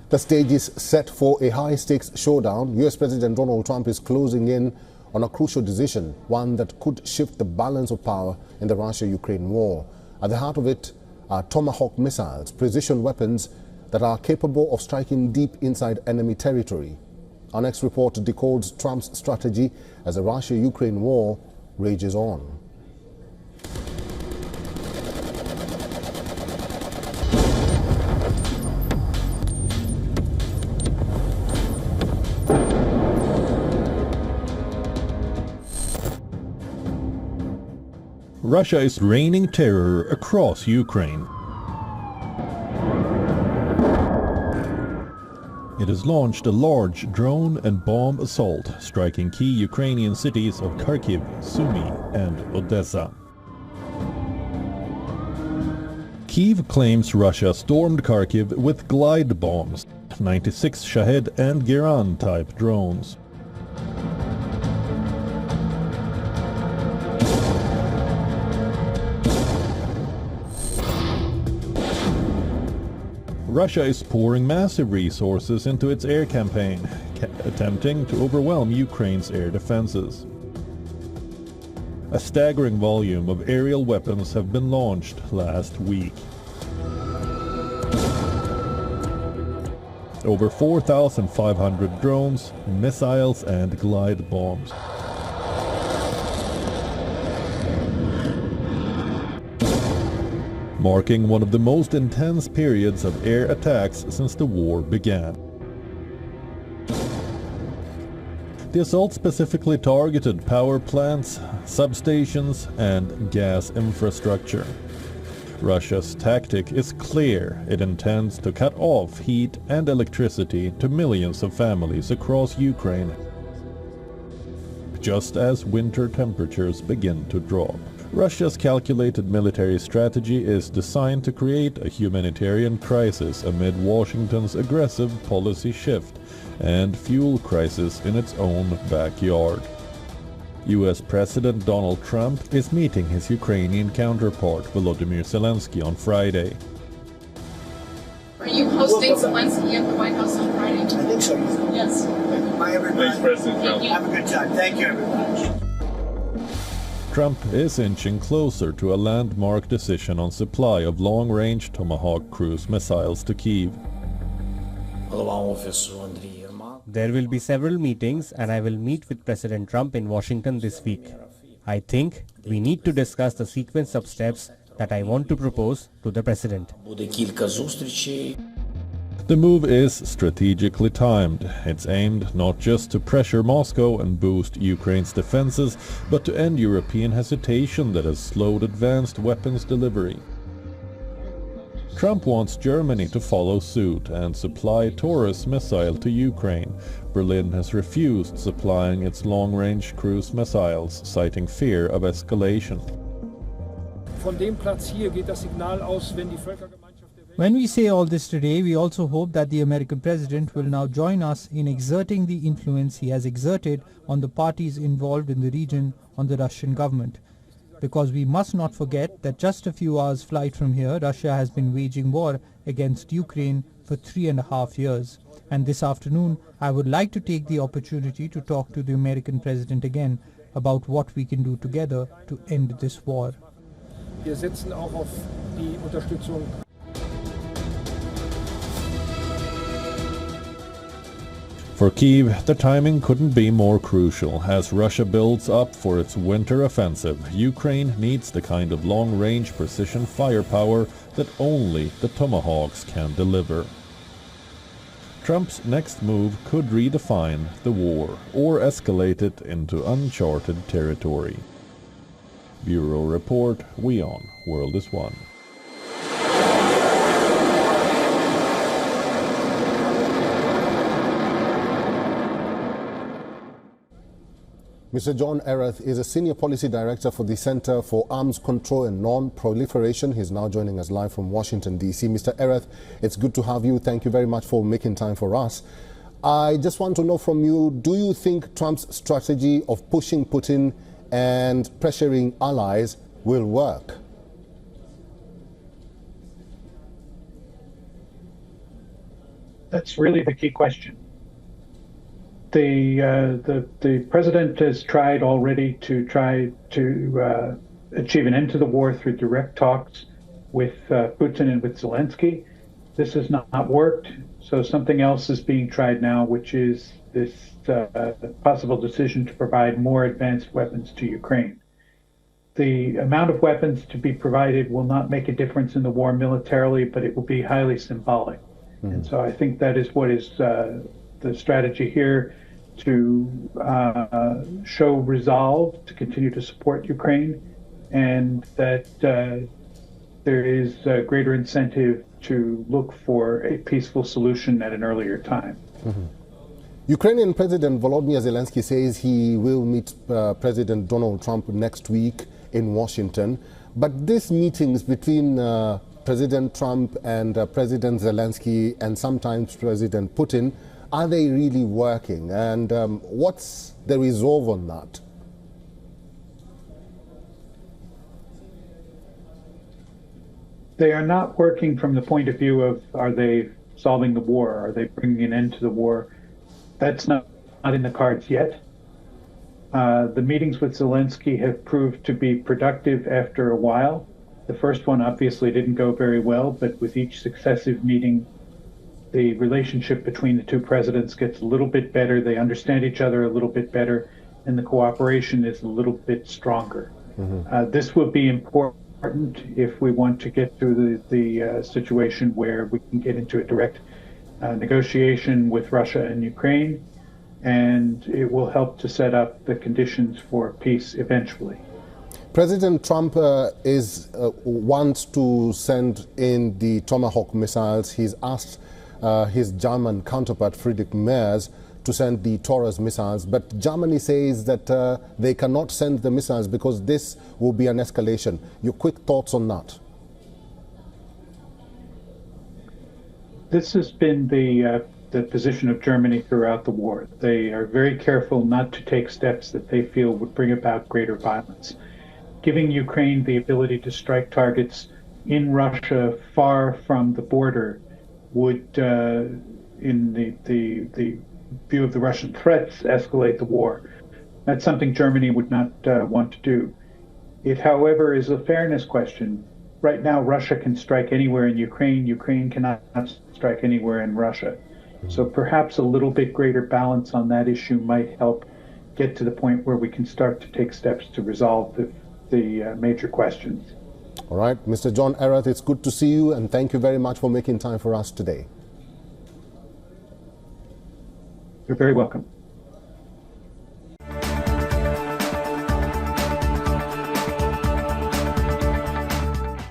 The stage is set for a high-stakes showdown. US President Donald Trump is closing in on a crucial decision, one that could shift the balance of power in the Russia-Ukraine war. At the heart of it are Tomahawk missiles, precision weapons that are capable of striking deep inside enemy territory. Our next report decodes Trump's strategy as the Russia-Ukraine war rages on. Russia is raining terror across Ukraine. It has launched a large drone and bomb assault, striking key Ukrainian cities of Kyiv, Sumy and Odessa. Kyiv claims Russia stormed Kharkiv with glide bombs, 96 Shahed and Geran-type drones. Russia is pouring massive resources into its air campaign, attempting to overwhelm Ukraine's air defenses. A staggering volume of aerial weapons have been launched last week. Over 4,500 drones, missiles and glide bombs. Marking one of the most intense periods of air attacks since the war began. The assault specifically targeted power plants, substations and gas infrastructure. Russia's tactic is clear. It intends to cut off heat and electricity to millions of families across Ukraine, just as winter temperatures begin to drop. Russia's calculated military strategy is designed to create a humanitarian crisis amid Washington's aggressive policy shift and fuel crisis in its own backyard. US President Donald Trump is meeting his Ukrainian counterpart Volodymyr Zelensky on Friday. Are you hosting Zelensky at the White House on Friday? I think so. Yes. Bye, everybody. Thanks, President Trump. Have a good time. Thank you, everybody. Trump is inching closer to a landmark decision on supply of long-range Tomahawk cruise missiles to Kyiv. There will be several meetings and I will meet with President Trump in Washington this week. I think we need to discuss the sequence of steps that I want to propose to the President. The move is strategically timed. It's aimed not just to pressure Moscow and boost Ukraine's defenses, but to end European hesitation that has slowed advanced weapons delivery. Trump wants Germany to follow suit and supply Taurus missile to Ukraine. Berlin has refused supplying its long-range cruise missiles, citing fear of escalation. When we say all this today, we also hope that the American president will now join us in exerting the influence he has exerted on the parties involved in the region on the Russian government. Because we must not forget that just a few hours flight from here, Russia has been waging war against Ukraine for 3.5 years. And this afternoon, I would like to take the opportunity to talk to the American president again about what we can do together to end this war. Wir setzen auch auf die Unterstützung. For Kyiv, the timing couldn't be more crucial. As Russia builds up for its winter offensive, Ukraine needs the kind of long-range precision firepower that only the Tomahawks can deliver. Trump's next move could redefine the war or escalate it into uncharted territory. Bureau Report, WION, World is One. Mr. John Erath is a Senior Policy Director for the Center for Arms Control and Non-Proliferation. He's now joining us live from Washington, D.C. Mr. Erath, it's good to have you. Thank you very much for making time for us. I just want to know from you, do you think Trump's strategy of pushing Putin and pressuring allies will work? That's really the key question. The president has tried already to achieve an end to the war through direct talks with Putin and with Zelensky. This has not worked, so something else is being tried now, which is this possible decision to provide more advanced weapons to Ukraine. The amount of weapons to be provided will not make a difference in the war militarily, but it will be highly symbolic. Mm-hmm. And so I think that is what is the strategy here, to show resolve to continue to support Ukraine, and that there is a greater incentive to look for a peaceful solution at an earlier time. Mm-hmm. Ukrainian President Volodymyr Zelensky says he will meet President Donald Trump next week in Washington. But these meetings between President Trump and President Zelensky and sometimes President Putin, are they really working? And what's the resolve on that? They are not working from the point of view of, are they solving the war? Are they bringing an end to the war? That's not in the cards yet. The meetings with Zelensky have proved to be productive after a while. The first one obviously didn't go very well, but with each successive meeting, the relationship between the two presidents gets a little bit better. They understand each other a little bit better, and the cooperation is a little bit stronger. Mm-hmm. This will be important if we want to get through the situation where we can get into a direct negotiation with Russia and Ukraine, and it will help to set up the conditions for peace eventually. President Trump wants to send in the Tomahawk missiles. He's asked his German counterpart, Friedrich Merz, to send the Taurus missiles, but Germany says that they cannot send the missiles because this will be an escalation. Your quick thoughts on that? This has been the position of Germany throughout the war. They are very careful not to take steps that they feel would bring about greater violence. Giving Ukraine the ability to strike targets in Russia far from the border would, in the view of the Russian threats, escalate the war. That's something Germany would not want to do. It, however, is a fairness question. Right now, Russia can strike anywhere in Ukraine. Ukraine cannot strike anywhere in Russia. So perhaps a little bit greater balance on that issue might help get to the point where we can start to take steps to resolve the major questions. All right, Mr. John Erath, it's good to see you, and thank you very much for making time for us today. You're very welcome.